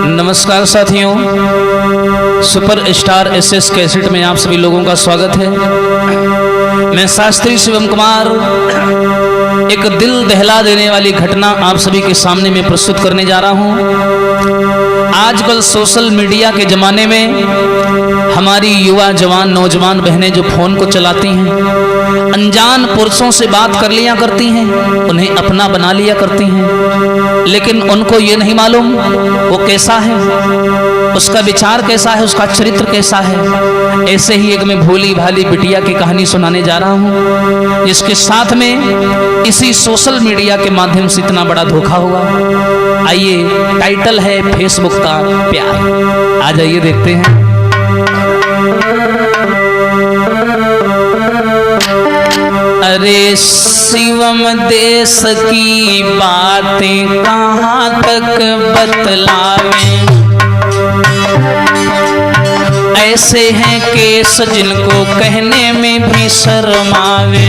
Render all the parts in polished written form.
नमस्कार साथियों, super star SS cassette में आप सभी लोगों का स्वागत है। मैं शास्त्री शिवम कुमार एक दिल दहला देने वाली घटना आप सभी के सामने में प्रस्तुत करने जा रहा हूं। आजकल सोशल मीडिया के ज़माने में हमारी युवा जवान नौजवान बहनें जो फ़ोन को चलाती हैं, अनजान पुरुषों से बात कर लिया करती हैं, उन्हें अपना बना लिया करती हैं, लेकिन उनको ये नहीं मालूम वो कैसा है, उसका विचार कैसा है, उसका चरित्र कैसा है। ऐसे ही एक मैं भोली भाली बिटिया की कहानी सुनाने जा रहा हूँ, जिसके साथ में इसी सोशल मीडिया के माध्यम से इतना बड़ा धोखा हुआ। आइए, टाइटल है फेसबुक का प्यार। आ जाइए देखते हैं। अरे शिवम देश की बातें कहाँ तक बतलावें, ऐसे हैं केस जिनको कहने में भी शर्मावे।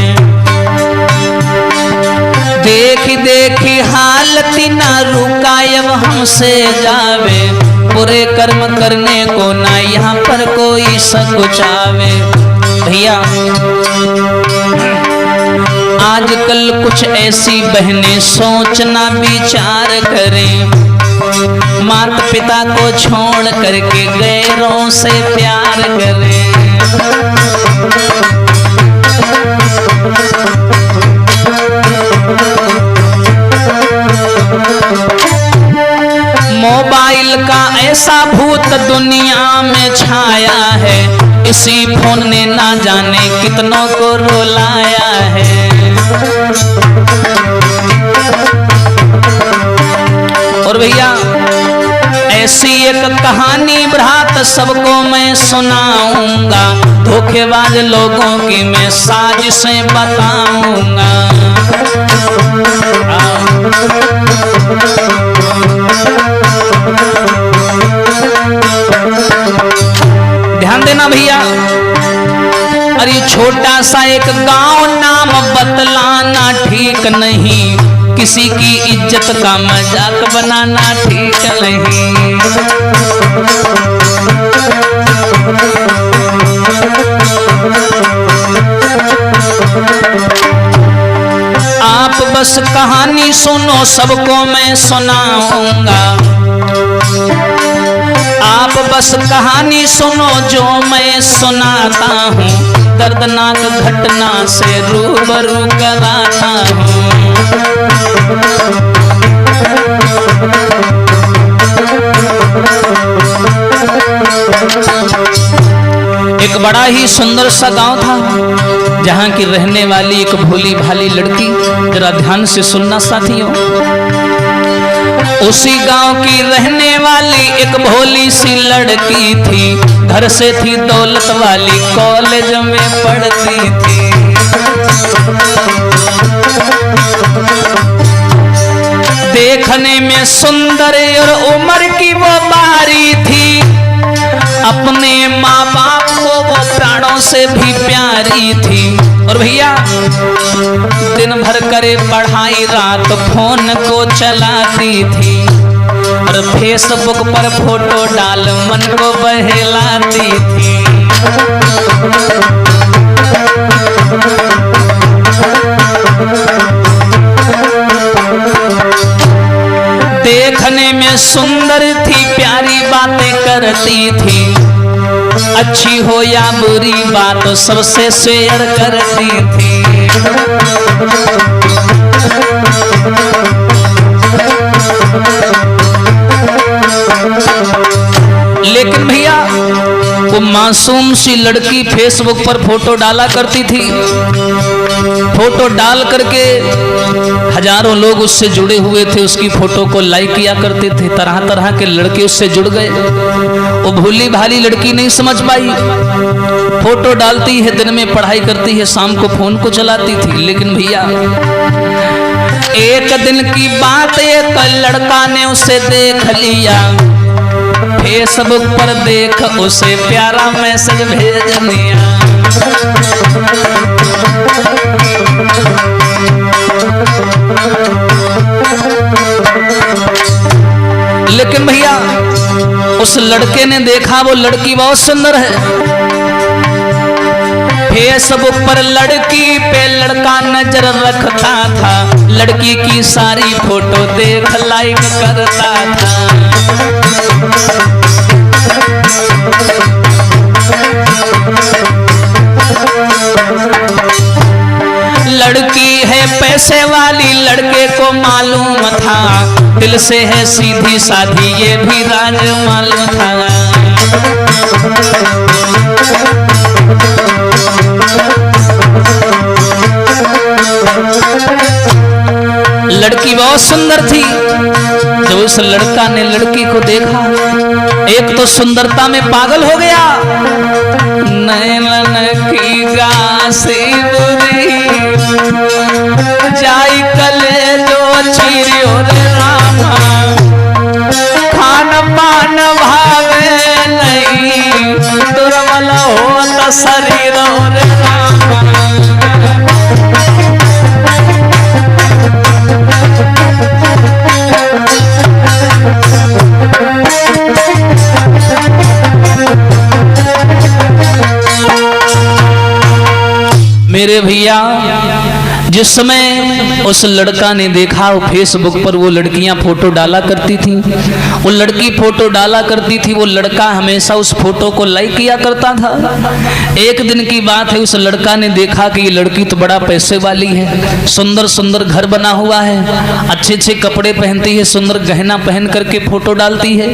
देखी देखी हालत ना रुकायब हमसे जावे, बुरे कर्म करने को ना यहाँ पर कोई सकुचावे। भैया आजकल कुछ ऐसी बहनें सोचना विचार करें, माता पिता को छोड़ करके गैरों से प्यार करें। मोबाइल का ऐसा भूत दुनिया में छाया है, इसी फोन ने ना जाने कितनों को रुलाया है। और भैया ऐसी एक कहानी भ्रात सबको मैं सुनाऊंगा, धोखेबाज लोगों की मैं साजिशें बताऊंगा। ध्यान देना भैया, अरे छोटा सा एक गांव नाम बतलाना ठीक नहीं, किसी की इज्जत का मजाक बनाना ठीक नहीं। आप बस कहानी सुनो, सबको मैं सुनाऊंगा। आप बस कहानी सुनो जो मैं सुनाता हूँ, दर्दनाक घटना से रूबरू कराता हूँ। एक बड़ा ही सुंदर सा गांव था, जहां की रहने वाली एक भोली भाली लड़की, जरा ध्यान से सुनना साथियों। उसी गांव की रहने वाली एक भोली सी लड़की थी, घर से थी दौलत वाली, कॉलेज में पढ़ती थी। देखने में सुंदर और उम्र की वो बारी थी, अपने माँ बाप को वो प्राणों से भी प्यारी थी। और भैया दिन भर करे पढ़ाई, रात फोन को चलाती थी, और फेसबुक पर फोटो डाल मन को बहलाती थी। देखने में सुंदर थी, प्यारी बातें करती थी, अच्छी हो या बुरी बात सबसे शेयर करती थी। लेकिन भैया वो मासूम सी लड़की फेसबुक पर फोटो डाला करती थी, फोटो डाल करके हजारों लोग उससे जुड़े हुए थे, उसकी फोटो को लाइक किया करते थे, तरह तरह के लड़के उससे जुड़ गए। वो भोली भाली लड़की नहीं समझ पाई, फोटो डालती है, दिन में पढ़ाई करती है, शाम को फोन को चलाती थी। लेकिन भैया एक दिन की बात, एक लड़का ने उसे देख लिया, फेसबुक पर देख उसे प्यारा मैसेज भेज दिया। लेकिन भैया उस लड़के ने देखा वो लड़की बहुत सुंदर है। फेसबुक पर लड़की पे लड़का नजर रखता था, लड़की की सारी फोटो देख लाइक करता था। लड़की है पैसे वाली, लड़के को मालूम था, दिल से है सीधी साधी ये भी राज मालूम था। लड़की बहुत सुंदर थी। जब उस लड़का ने लड़की को देखा, एक तो सुंदरता में पागल हो गया, नैनन की गासी बुरी जाई कले जो चिरियो रे रामा, खान पान भावे नहीं, दुर्बल होता शरीर रे रामा। मेरे भैया जिस समय उस लड़का ने देखा, वो फेसबुक पर वो लड़कियां फोटो डाला करती थी, वो लड़की फोटो डाला करती थी, वो लड़का हमेशा उस फोटो को लाइक किया करता था। एक दिन की बात है, उस लड़का ने देखा कि ये लड़की तो बड़ा पैसे वाली है, सुंदर सुंदर घर बना हुआ है, अच्छे अच्छे कपड़े पहनती है, सुंदर गहना पहन करके फोटो डालती है।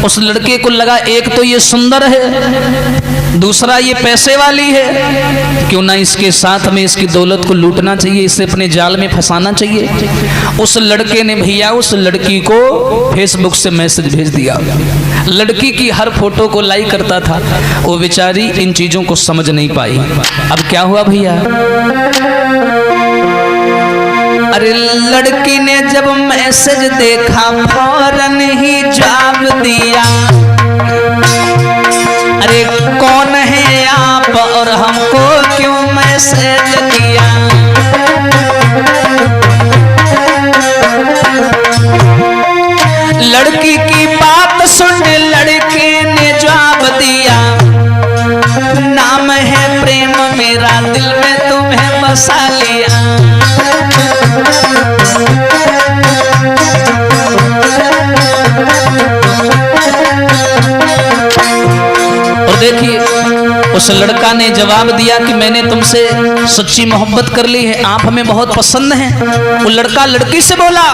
उस लड़के को लगा एक तो ये सुंदर है, दूसरा ये पैसे वाली है, क्यों ना इसके साथ में इसकी दौलत को लूटना चाहिए, इसे अपने जाल में फंसाना चाहिए। उस लड़के ने भैया उस लड़की को फेसबुक से मैसेज भेज दिया। लड़की की हर फोटो को लाइक करता था, वो बेचारी इन चीजों को समझ नहीं पाई। अब क्या हुआ भैया, अरे लड़की ने जब मैसेज देखा फौरन ही जवाब दिया, अरे कौन है आप और हमको क्यों मैसेज किया। लड़की की बात सुन लड़के ने जवाब दिया, नाम है प्रेम मेरा, दिल में तुम्हें बसा लिया। देखिए उस लड़का ने जवाब दिया कि मैंने तुमसे सच्ची मोहब्बत कर ली है, आप हमें बहुत पसंद हैं। वो लड़का लड़की से बोला,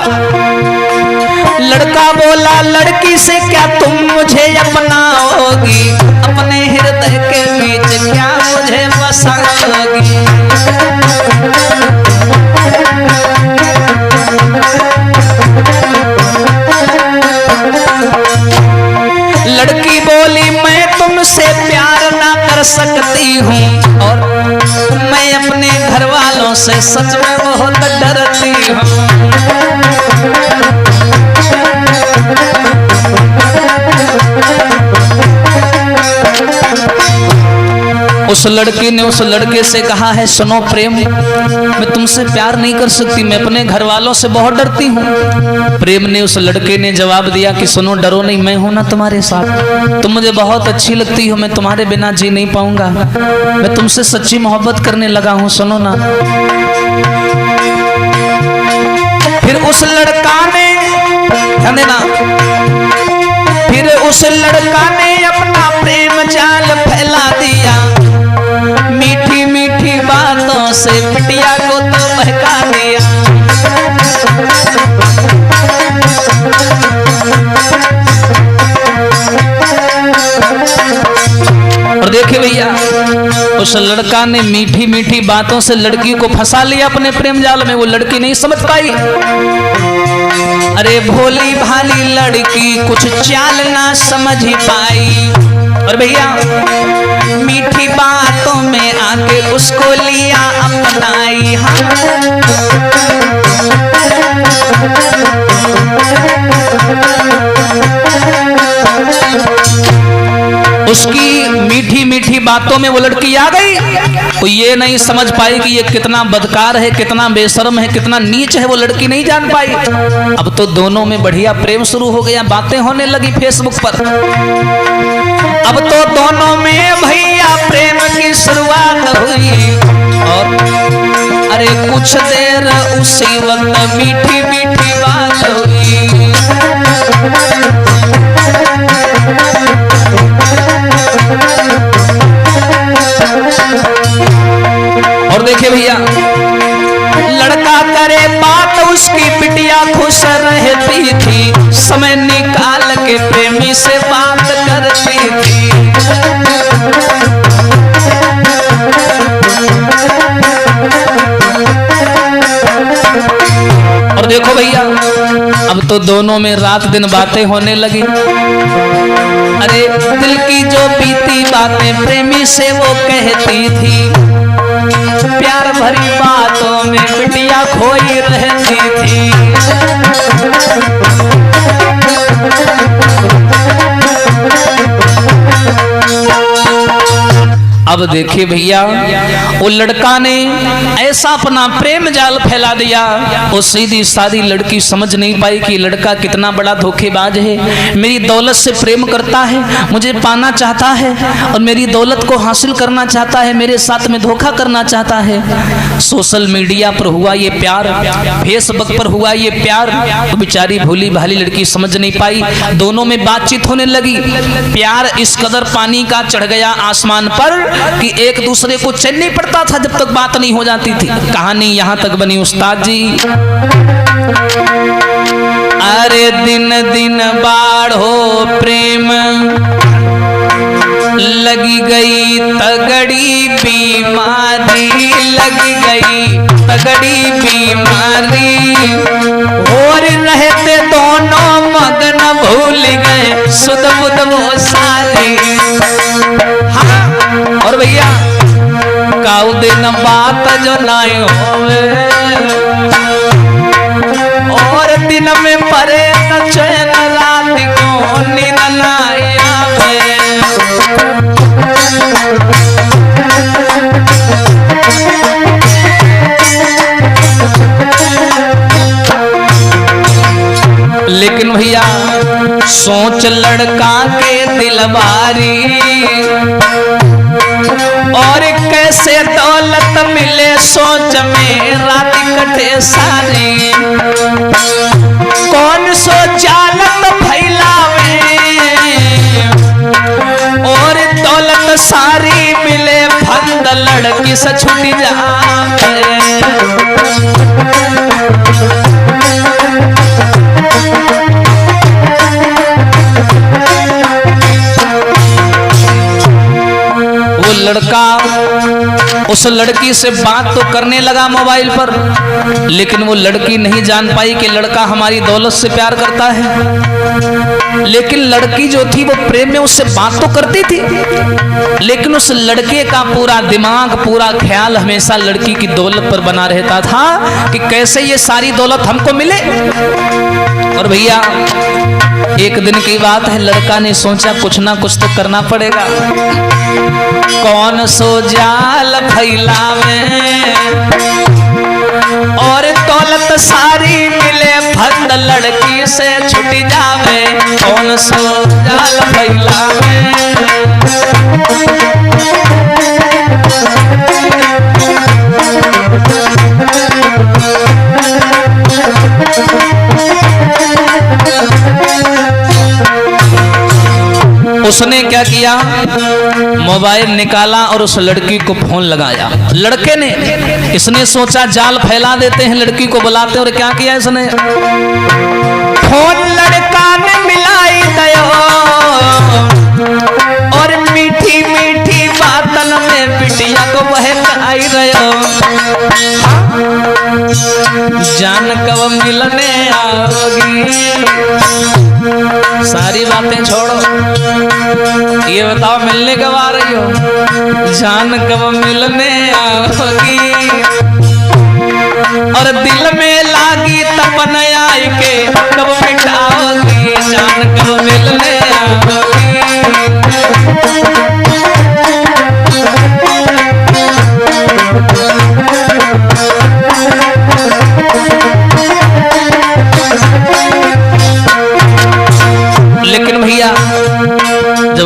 लड़का बोला लड़की से क्या तुम मुझे अपनाओगी, अपने हृदय के बीच क्या मुझे बसाओगी। लड़की बोली मैं तुमसे प्यार ना कर सकती हूँ और मैं अपने घर वालों से सच में बहुत डरती हूँ। उस लड़की ने उस लड़के से कहा है, सुनो प्रेम, मैं तुमसे प्यार नहीं कर सकती, मैं अपने घर वालों से बहुत डरती हूँ। प्रेम ने उस लड़के ने जवाब दिया कि सुनो डरो नहीं, मैं हूं ना तुम्हारे साथ, तुम मुझे बहुत अच्छी लगती हो, मैं तुम्हारे बिना जी नहीं पाऊंगा, मैं तुमसे सच्ची मोहब्बत करने लगा हूं, सुनो ना। फिर उस लड़का ने, ध्यान देना, फिर उस लड़का ने अपना प्रेम जाल फैला दिया, मीठी मीठी बातों से बिटिया को तो बहका दिया। और देखिए भैया उस लड़का ने मीठी मीठी बातों से लड़की को फंसा लिया अपने प्रेम जाल में, वो लड़की नहीं समझ पाई। अरे भोली भाली लड़की कुछ चाल ना समझ ही पाई, और भैया मीठी बातों में आके उसको लिया अपनाई। उसकी मीठी मीठी बातों में वो लड़की आ गई। वो ये नहीं समझ पाई कि ये कितना बदकार है, कितना बेशर्म है, कितना नीच है, वो लड़की नहीं जान पाई। अब तो दोनों में बढ़िया प्रेम शुरू हो गया, बातें होने लगी फेसबुक पर। अब तो दोनों में भैया प्रेम की शुरुआत हुई और अरे कुछ देर उसी वक्त मीठी मीठी बात हुई। और देखिए भैया, लड़का करे बात उसकी बिटिया खुश रहती थी, समय निकाल के प्रेमी से बात करती थी। और देखो भैया, अब तो दोनों में रात दिन बातें होने लगी। अरे दिल की जो बीती बातें प्रेमी से वो कहती थी, प्यार भरी बातों में बिटिया खोई रहती थी। अब देखिए भैया, वो लड़का ने ऐसा अपना प्रेम जाल फैला दिया, वो सीधी सादी लड़की समझ नहीं पाई कि लड़का कितना बड़ा धोखेबाज है। मेरी दौलत से प्रेम करता है, मुझे पाना चाहता है और मेरी दौलत को हासिल करना चाहता है, मेरे साथ में धोखा करना चाहता है। सोशल मीडिया पर हुआ ये प्यार, फेसबुक पर हुआ ये प्यार, तो बेचारी भोली भाली लड़की समझ नहीं पाई। दोनों में बातचीत होने लगी। प्यार इस कदर पानी का चढ़ गया आसमान पर कि एक दूसरे को चैन नहीं पड़ता था जब तक बात नहीं हो जाती थी। कहानी यहां तक बनी उस्ताद जी। अरे दिन दिन बाढ़ो प्रेम, लगी गई तगड़ी बीमारी, लगी गई तगड़ी बीमारी। और रहते दोनों मगन भूल गए सुध बुध वो सारी। हाँ, और भैया काऊ दिन बात जो नहीं होवे, और दिन में परे न चैन, रात को नींद नहीं आवे। लेकिन भैया सोच लड़का के दिलवारी, और कैसे दौलत मिले सोच में रात कटे सारी। कौन सो जालत फैलावे और दौलत सारी मिले, फंद लड़की से छूट जावे। लड़का उस लड़की से बात तो करने लगा मोबाइल पर, लेकिन वो लड़की नहीं जान पाई कि लड़का हमारी दौलत से प्यार करता है। लेकिन लड़की जो थी वो प्रेम में उससे बात तो करती थी, लेकिन उस लड़के का पूरा दिमाग, पूरा ख्याल हमेशा लड़की की दौलत पर बना रहता था कि कैसे ये सारी दौलत हमको मिले। और भैया एक दिन की बात है, लड़का ने सोचा कुछ ना कुछ तो करना पड़ेगा। कौन सो जाल फैलावे और दौलत सारी मिले, फंद लड़की से छूट जावे। कौन सो जाल फैलावे, उसने क्या किया, मोबाइल निकाला और उस लड़की को फोन लगाया। लड़के ने, इसने सोचा जाल फैला देते हैं, लड़की को बुलाते, और क्या किया इसने, फोन लड़का ने मिलाई दयो और मीठी मीठी बातन में बिटिया को बहकाई रहो। जान कब मिलने आओगी, सारी बातें छोड़ो, ये बताओ मिलने कब आ रही हो। जान कब मिलने आओगी, और दिल में लागी तपन आई के कब मिटाओगी। जान कब मिलने आओगी।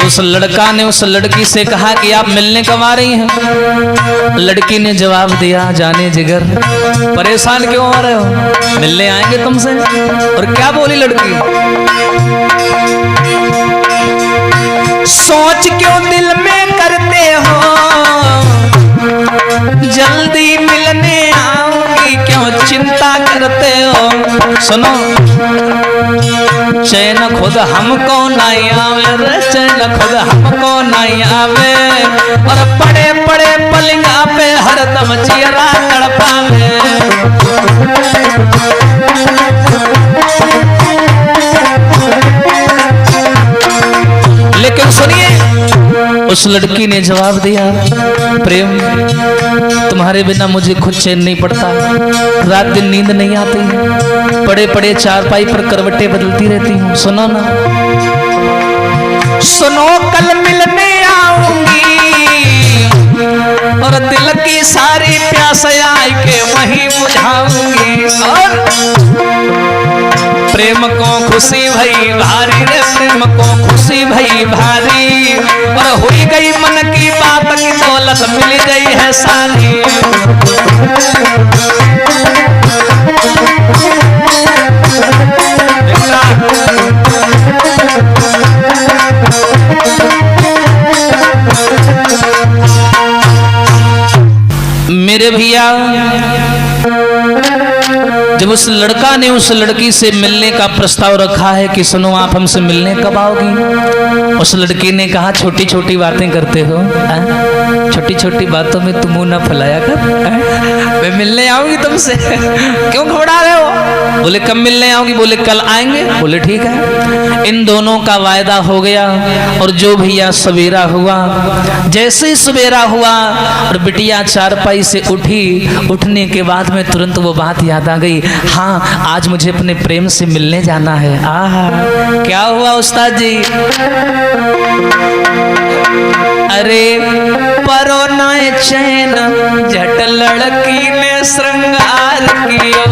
उस लड़का ने उस लड़की से कहा कि आप मिलने कब आ रही हैं? लड़की ने जवाब दिया, जाने जिगर परेशान क्यों हो रहे हो, मिलने आएंगे तुमसे। और क्या बोली लड़की, सोच क्यों दिल में करते हो, जल्दी मिलने आऊंगी, क्यों चिंता करते हो। सुनो, चैन खुद हमको नहीं आवे रे, चैन खुद हमको नहीं आवे, और पड़े पड़े पलंगा पे हरदम चेहरा तड़पावे। लेकिन सुनिए, उस लड़की ने जवाब दिया, प्रेम तुम्हारे बिना मुझे खुद चैन नहीं पड़ता, रात दिन नींद नहीं आती, पड़े पड़े चारपाई पर करवटें बदलती रहती हूँ। सुनो ना, सुनो कल मिलने आऊंगी, और दिल की सारी प्यास आई के वहीं बुझाऊंगी। और प्रेम को खुशी भई भारी रे, प्रेम को खुशी भई भारी, और हुई गई मन की बात की दौलत मिल गई है सारी। मेरे भैया, जब उस लड़का ने उस लड़की से मिलने का प्रस्ताव रखा है कि सुनो आप हमसे मिलने कब आओगी, उस लड़की ने कहा छोटी छोटी बातें करते हो, छोटी छोटी बातों में तुम मुंह ना फैलाया कर, मैं मिलने आऊंगी तुमसे, क्यों घबरा रहे हो। बोले कब मिलने आओगी, बोले कल आएंगे। बोले ठीक है। इन दोनों का वायदा हो गया, और जो भैया सवेरा हुआ, जैसे ही सवेरा हुआ और बिटिया चारपाई से उठी, उठने के बाद में तुरंत वो बात याद आ गई, हाँ आज मुझे अपने प्रेम से मिलने जाना है। आहा, क्या हुआ उस्ताद जी? अरे परो नाय चैन झट लड़की ने श्रृंगार कियो,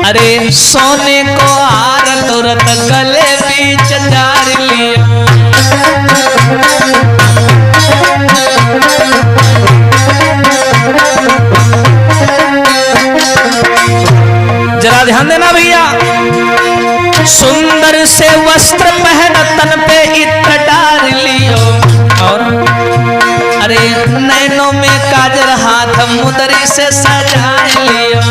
अरे सोने को हार तुरंत गले बीच डार लियो। जरा ध्यान देना भैया, सुंदर से वस्त्र पहन तन पे इत्र डाल लियो, और अरे नैनों में काजल हाथ मुदरी से सजा लियो।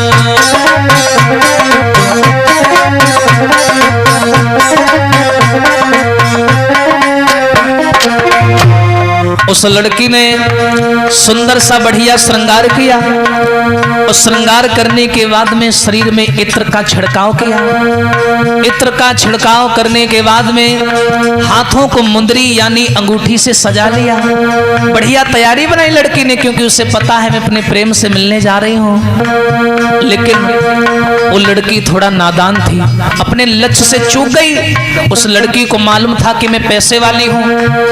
उस लड़की ने सुंदर सा बढ़िया श्रृंगार किया, और श्रृंगार करने के बाद में शरीर में इत्र का छिड़काव किया। इत्र का छिड़काव करने के बाद में हाथों को मुंदरी यानी अंगूठी से सजा लिया। बढ़िया तैयारी बनाई लड़की ने, क्योंकि उसे पता है मैं अपने प्रेम से मिलने जा रही हूँ। लेकिन वो लड़की थोड़ा नादान थी, अपने लक्ष्य से चूक गई। उस लड़की को मालूम था कि मैं पैसे वाली हूँ,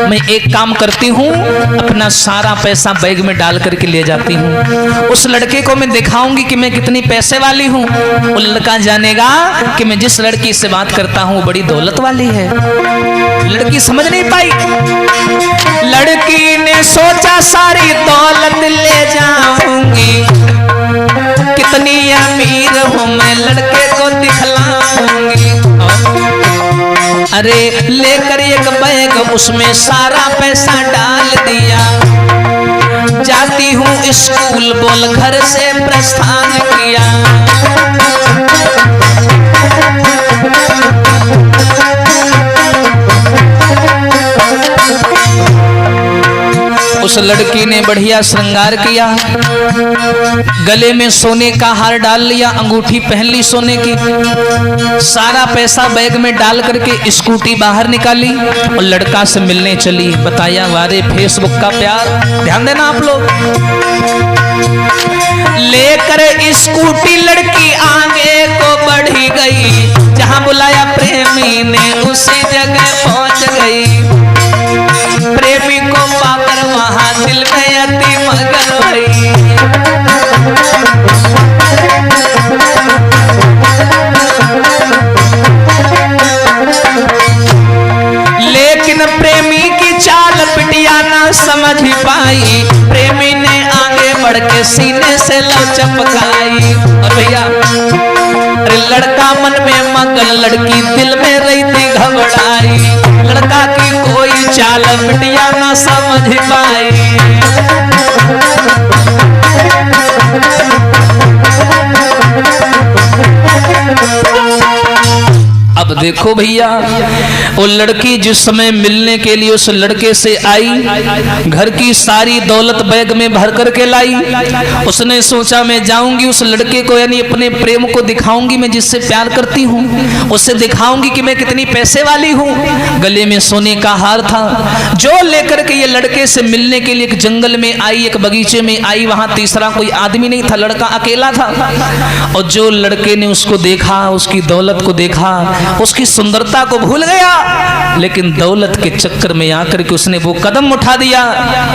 मैं एक काम करती हूँ, अपना सारा पैसा बैग में डाल करके ले जाती हूँ। उस लड़के को मैं दिखाऊंगी कि मैं कितनी पैसे वाली हूँ। वो लड़का जानेगा कि मैं जिस लड़की से बात करता हूँ वो बड़ी दौलत वाली है। लड़की समझ नहीं पाई। लड़की ने सोचा सारी दौलत ले जाऊंगी, कितनी अमीर हूँ मैं लड़के को दिखलाऊंगी। अरे लेकर एक बैग उसमें सारा पैसा डाल दिया, जाती हूँ स्कूल बोल घर से प्रस्थान किया। उस लड़की ने बढ़िया श्रृंगार किया, गले में सोने का हार डाल लिया, अंगूठी पहन ली सोने की, सारा पैसा बैग में डाल करके स्कूटी बाहर निकाली और लड़का से मिलने चली। बताया वारे फेसबुक का प्यार। ध्यान देना आप लोग। लेकर स्कूटी लड़की आगे को बढ़ी गई, जहां बुलाया प्रेमी ने उसी जगह पहुंच गई। प्रेमी को पाकर वहां दिल में अति मगन भई। ले लो चपकाई। और भैया अरे लड़का मन में मगन, लड़की दिल में रही थी घबराई। लड़का की कोई चाल बिटिया ना समझ पाई। अब देखो भैया, वो लड़की जिस समय मिलने के लिए उस लड़के से आई, घर की सारी दौलत बैग में भर करके लाई। उसने सोचा मैं जाऊंगी उस लड़के को, यानी अपने प्रेम को दिखाऊंगी, मैं जिससे प्यार करती हूँ उससे दिखाऊंगी कि मैं कितनी पैसे वाली हूँ। गले में सोने का हार था जो लेकर के ये लड़के से मिलने के लिए एक जंगल में आई, एक बगीचे में आई। वहां तीसरा कोई आदमी नहीं था, लड़का अकेला था। और जो लड़के ने उसको देखा, उसकी दौलत को देखा, उसकी सुंदरता को भूल गया, लेकिन दौलत के चक्कर में आकर के उसने वो कदम उठा दिया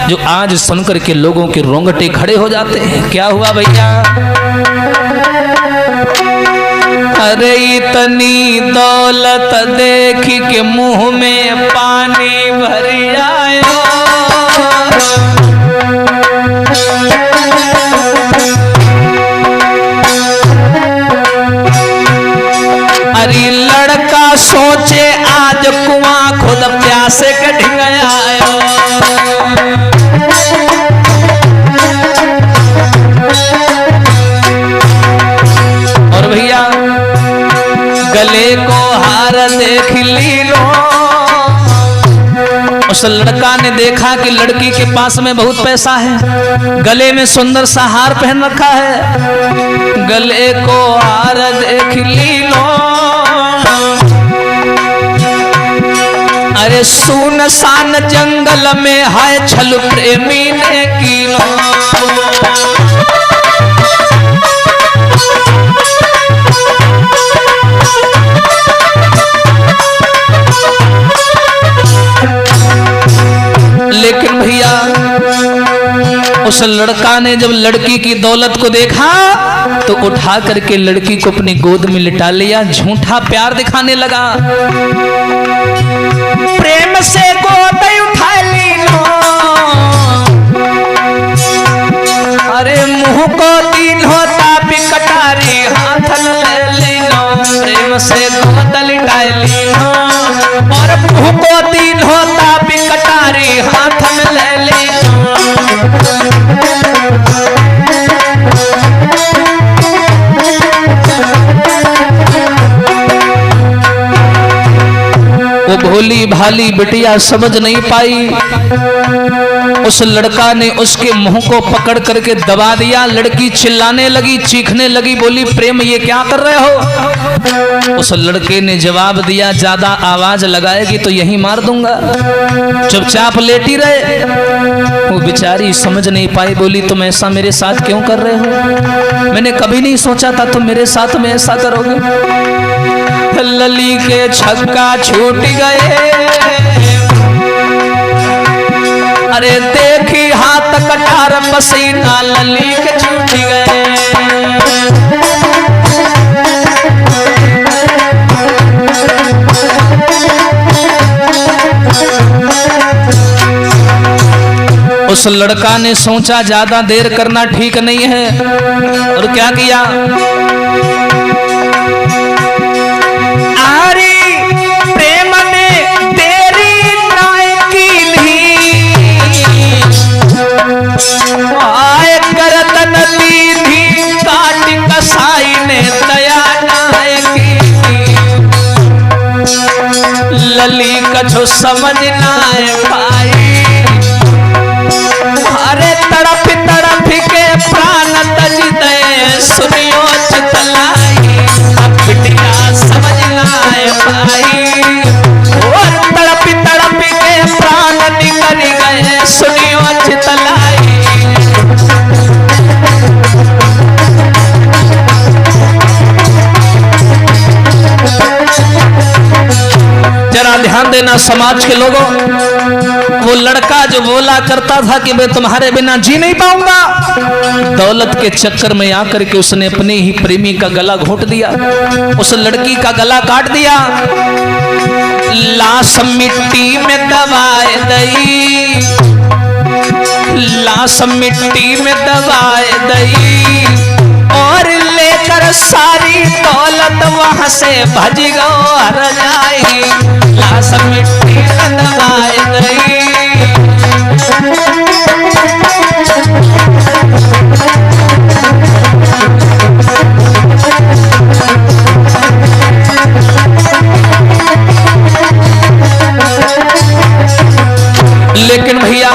जो आज सुनकर के लोगों के रोंगटे खड़े हो जाते हैं। क्या हुआ भैया? अरे इतनी दौलत देख के मुंह में पानी भर आयो। अरे लड़का सोचे आज कुआं खुद प्यासे के ढिंग आयो। और भैया गले को हार देख ली लो। उस लड़का ने देखा कि लड़की के पास में बहुत पैसा है, गले में सुंदर सा हार पहन रखा है। गले को हार देख ली लो। अरे सुनसान जंगल में है छल प्रेमी ने की लो। लेकिन भैया उस लड़का ने जब लड़की की दौलत को देखा तो उठा करके लड़की को अपनी गोद में लिटा लिया, झूठा प्यार दिखाने लगा। प्रेम से गोद उठा ली लो। अरे मुंह को तीन होता भी कटारी हाथ ले ली लो। प्रेम से गोद लिटा ली लो और मुंह को तीन होता भी कटारी हाथ में ले ली लो। वो भोली भाली बिटिया समझ नहीं पाई। उस लड़का ने उसके मुंह को पकड़ करके दबा दिया। लड़की चिल्लाने लगी, चीखने लगी, बोली प्रेम ये क्या कर रहे हो? उस लड़के ने जवाब दिया, ज्यादा आवाज लगाएगी तो यहीं मार दूंगा, चुपचाप लेटी रहे। वो बेचारी समझ नहीं पाई, बोली तुम ऐसा मेरे साथ क्यों कर रहे हो? मैंने कभी नहीं सोचा था तुम मेरे साथ में ऐसा करोगे। लली के छक्का छूट गए। अरे देखी हाथ कटार पसीना लली के छूट गए। उस लड़का ने सोचा ज्यादा देर करना ठीक नहीं है, और क्या किया? लली कछु समझ ना पाई। अरे तड़प तड़प के प्राण तज दे सुनियो चितलाई। अब बिटिया समझ ना पाई और तड़प तड़प के प्राण निकल गए सुनियो चितलाई। जरा ध्यान देना समाज के लोगों, वो लड़का जो बोला करता था कि मैं तुम्हारे बिना जी नहीं पाऊंगा, दौलत के चक्कर में आकर के उसने अपने ही प्रेमी का गला घोंट दिया, उस लड़की का गला काट दिया। लाश मिट्टी में दबाए दई, लाश मिट्टी में दबाए दई और लेकर सारी दौलत वहां से भज गो हर जाई। लाश मिट्टी में दबाए दई लेकिन भैया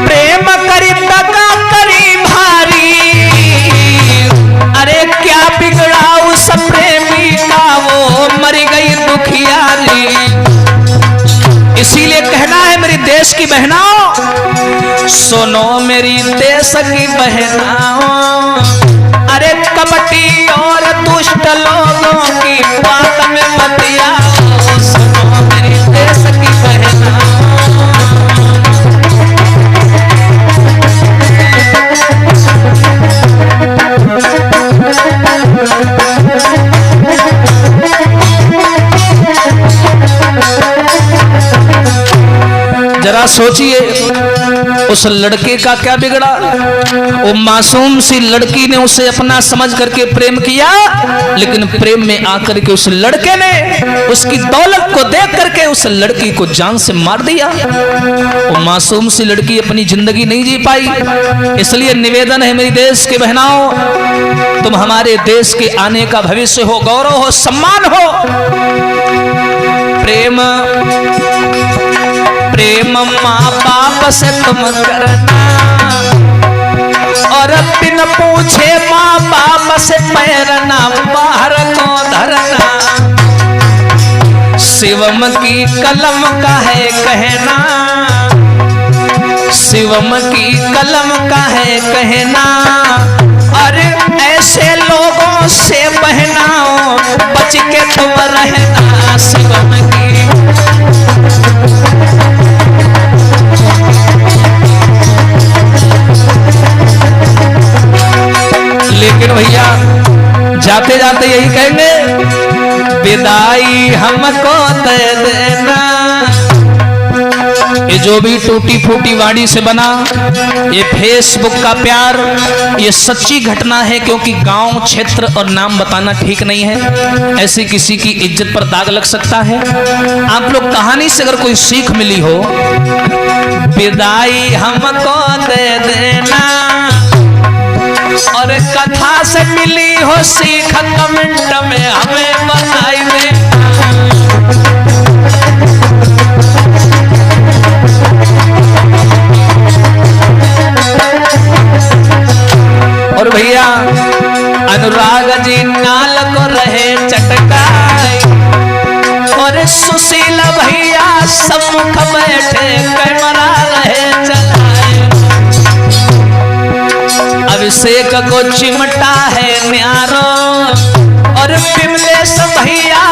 प्रेम करी दगा करी भारी, अरे क्या बिगड़ा उस प्रेमी का वो मर गई दुखियारी। इसीलिए कहना है मेरी देश की बहनाओं, सुनो मेरी देश की बहनाओं, अरे कपटी और दुष्ट लोगों की बात में मत आओ। सुनो मेरी देश की बहनाओं, जरा सोचिए उस लड़के का क्या बिगड़ा। वो मासूम सी लड़की ने उसे अपना समझ करके प्रेम किया, लेकिन प्रेम में आकर के उस लड़के ने उसकी दौलत को देख करके उस लड़की को जान से मार दिया। वो मासूम सी लड़की अपनी जिंदगी नहीं जी पाई। इसलिए निवेदन है मेरी देश के बहनाओं, तुम हमारे देश के आने का भविष्य हो, गौरव हो, सम्मान हो। प्रेम माँ बाप से तुम करना और बिन पूछे माँ बाप से पैरना बाहर को धरना। शिवम की कलम का है कहना, शिवम की कलम का है कहना, अरे ऐसे लोगों से बहनाओं बच के तुम रहना। शिवम की लेकिन भैया जाते जाते यही कहेंगे, विदाई हमको दे देना। ये जो भी टूटी फूटी वाणी से बना ये फेसबुक का प्यार, ये सच्ची घटना है, क्योंकि गांव क्षेत्र और नाम बताना ठीक नहीं है, ऐसी किसी की इज्जत पर दाग लग सकता है। आप लोग कहानी से अगर कोई सीख मिली हो, विदाई हमको दे देना, और कथा से मिली हो सीख कमेंट में हमें बताई देना। और भैया अनुराग जी नाल को रहे चटकाई, और सुशील भैया सम्मुख बैठे कैमरा रहे चलाए। अभिषेक को चिमटा है न्यारो और विमलेश भैया